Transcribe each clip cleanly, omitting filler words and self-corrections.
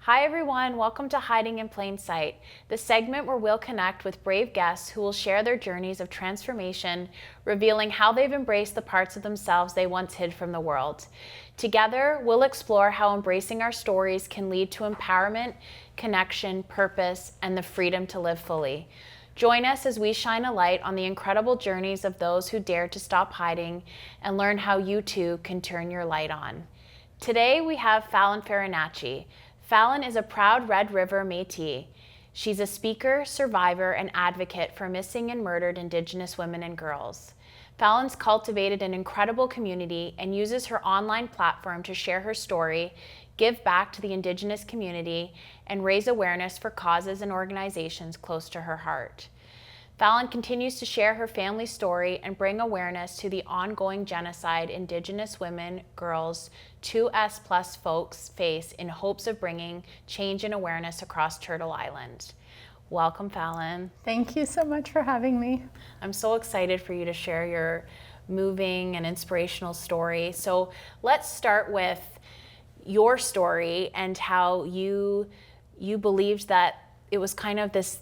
Hi everyone, welcome to Hiding in Plain Sight, the segment where we'll connect with brave guests who will share their journeys of transformation, revealing how they've embraced the parts of themselves they once hid from the world. Together, we'll explore how embracing our stories can lead to empowerment, connection, purpose, and the freedom to live fully. Join us as we shine a light on the incredible journeys of those who dare to stop hiding and learn how you too can turn your light on. Today we have Fallon Farinacci. Fallon is a proud Red River Métis. She's a speaker, survivor, and advocate for missing and murdered Indigenous women and girls. Fallon's cultivated an incredible community and uses her online platform to share her story, give back to the Indigenous community, and raise awareness for causes and organizations close to her heart. Fallon continues to share her family story and bring awareness to the ongoing genocide Indigenous women, girls, 2S+ folks face in hopes of bringing change and awareness across Turtle Island. Welcome, Fallon. Thank you so much for having me. I'm so excited for you to share your moving and inspirational story. So let's start with your story and how you believed that it was kind of this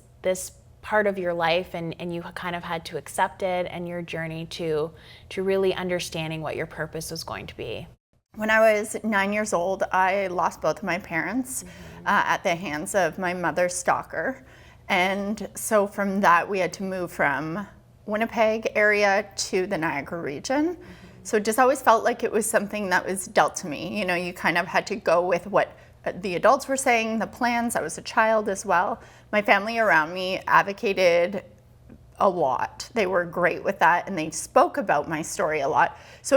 part of your life and you kind of had to accept it, and your journey to really understanding what your purpose was going to be. When I was 9 years old, I lost both of my parents at the hands of my mother's stalker. And so from that, we had to move from Winnipeg area to the Niagara region. So it just always felt like it was something that was dealt to me. You know, you kind of had to go with what the adults were saying, the plans. I was a child as well. My family around me advocated a lot. They were great with that, and they spoke about my story a lot. So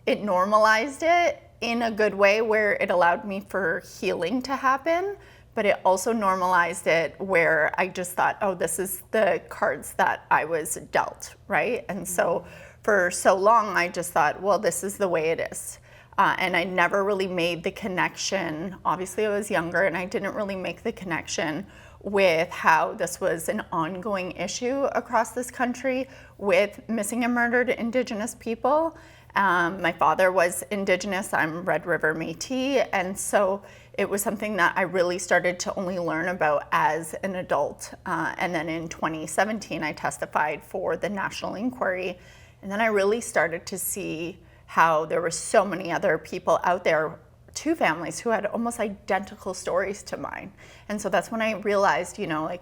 it normalized it in a good way, where it allowed me for healing to happen, but it also normalized it where I just thought, oh, this is the cards that I was dealt, right? And so for so long, I just thought, well, this is the way it is. And I never really made the connection. Obviously, I was younger, and I didn't really make the connection with how this was an ongoing issue across this country with missing and murdered Indigenous people. My father was Indigenous. I'm Red River Métis, and so it was something that I really started to only learn about as an adult. And then in 2017, I testified for the National Inquiry, and then I really started to see how there were so many other people out there, two families who had almost identical stories to mine. And so that's when I realized, like,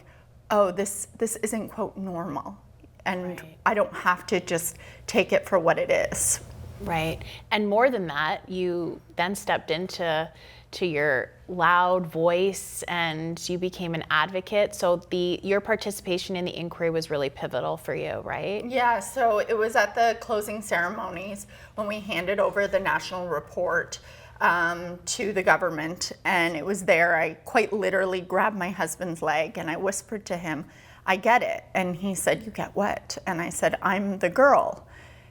oh, this isn't, quote, normal. And right. I don't have to just take it for what it is. Right. And more than that, you then stepped into your loud voice and you became an advocate. So your participation in the inquiry was really pivotal for you, right? Yeah, so it was at the closing ceremonies when we handed over the national report to the government, and it was there. I quite literally grabbed my husband's leg and I whispered to him, I get it. And he said, you get what? And I said, I'm the girl.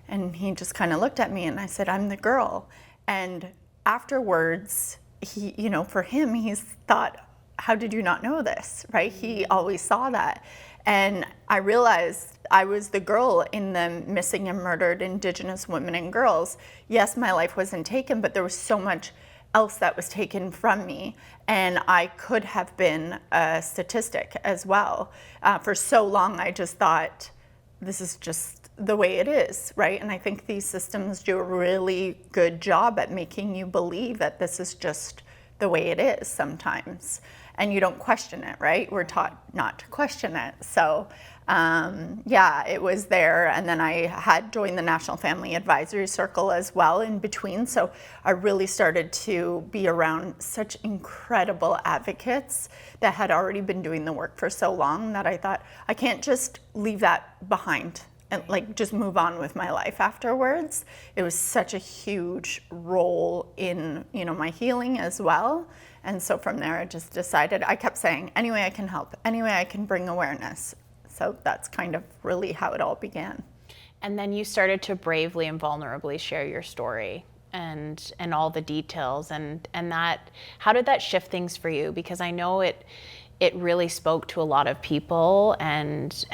And he just kind of looked at me and I said, I'm the girl. And afterwards, he, for him, he's thought, how did you not know this, right? He always saw that. And I realized I was the girl in the missing and murdered Indigenous women and girls. Yes, my life wasn't taken, but there was so much else that was taken from me. And I could have been a statistic as well. For so long, I just thought, this is just the way it is, right? And I think these systems do a really good job at making you believe that this is just the way it is sometimes. And you don't question it, right? We're taught not to question it. So yeah, it was there. And then I had joined the National Family Advisory Circle as well in between. So I really started to be around such incredible advocates that had already been doing the work for so long that I thought, I can't just leave that behind and just move on with my life afterwards. It was such a huge role in, my healing as well. And so from there, I just decided, I kept saying, any way I can help, any way I can bring awareness. So that's kind of really how it all began. And then you started to bravely and vulnerably share your story and all the details, and that, how did that shift things for you? Because I know it really spoke to a lot of people, and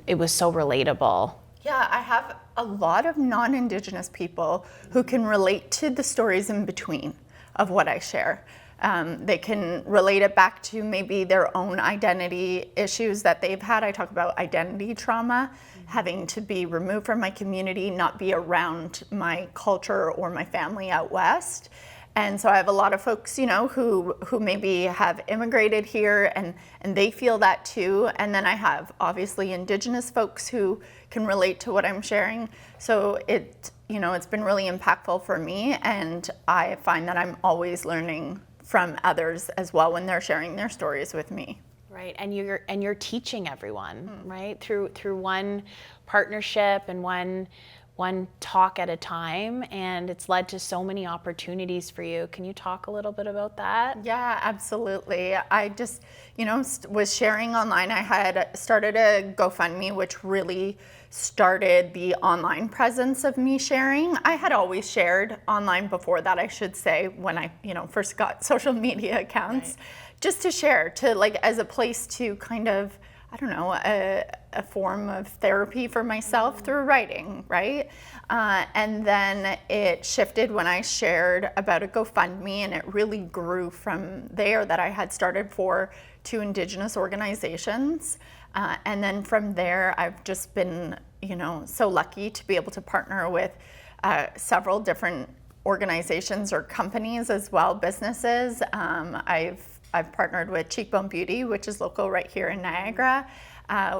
it was so relatable. Yeah, I have a lot of non-Indigenous people who can relate to the stories in between of what I share. They can relate it back to maybe their own identity issues that they've had. I talk about identity trauma, having to be removed from my community, not be around my culture or my family out west. And so I have a lot of folks, you know, who maybe have immigrated here and they feel that too. And then I have obviously Indigenous folks who can relate to what I'm sharing. So it's been really impactful for me, and I find that I'm always learning from others as well when they're sharing their stories with me. Right, and you're teaching everyone, right, through one partnership and one talk at a time, and it's led to so many opportunities for you. Can you talk a little bit about that? Yeah, absolutely. I just, was sharing online. I had started a GoFundMe, which really started the online presence of me sharing. I had always shared online before that, I should say, when I, first got social media accounts, just to share, as a place to kind of, a form of therapy for myself through writing, right? And then it shifted when I shared about a GoFundMe, and it really grew from there, that I had started for 2 Indigenous organizations. And then from there, I've just been, so lucky to be able to partner with several different organizations or companies as well, businesses. I've partnered with Cheekbone Beauty, which is local right here in Niagara,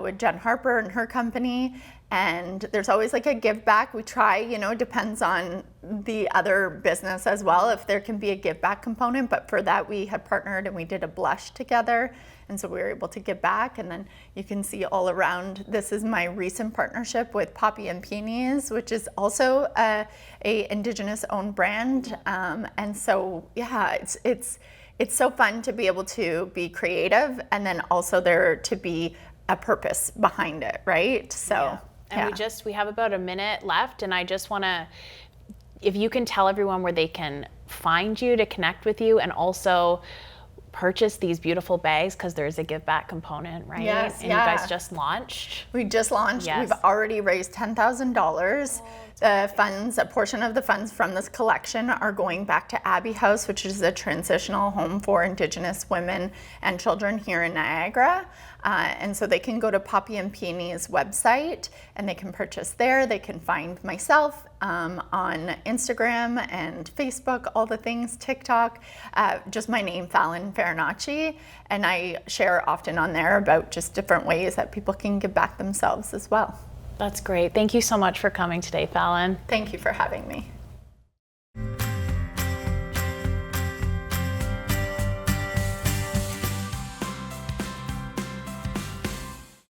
with Jen Harper and her company. And there's always a give back. We try, depends on the other business as well, if there can be a give back component. But for that, we had partnered and we did a blush together. And so we were able to give back. And then you can see all around, this is my recent partnership with Poppy and Peonies, which is also a Indigenous owned brand. And so, yeah, it's so fun to be able to be creative, and then also there to be a purpose behind it, right? So, yeah. And we have about a minute left, and I just want to, if you can tell everyone where they can find you to connect with you, and also purchase these beautiful bags, because there's a give back component, right? Yes, and you guys just launched. We just launched. Yes. We've already raised $10,000. The funds, a portion of the funds from this collection are going back to Abbey House, which is a transitional home for Indigenous women and children here in Niagara. And so they can go to Poppy and Peony's website and they can purchase there. They can find myself on Instagram and Facebook, all the things, TikTok, just my name, Fallon Farinacci. And I share often on there about just different ways that people can give back themselves as well. That's great. Thank you so much for coming today, Fallon. Thank you for having me.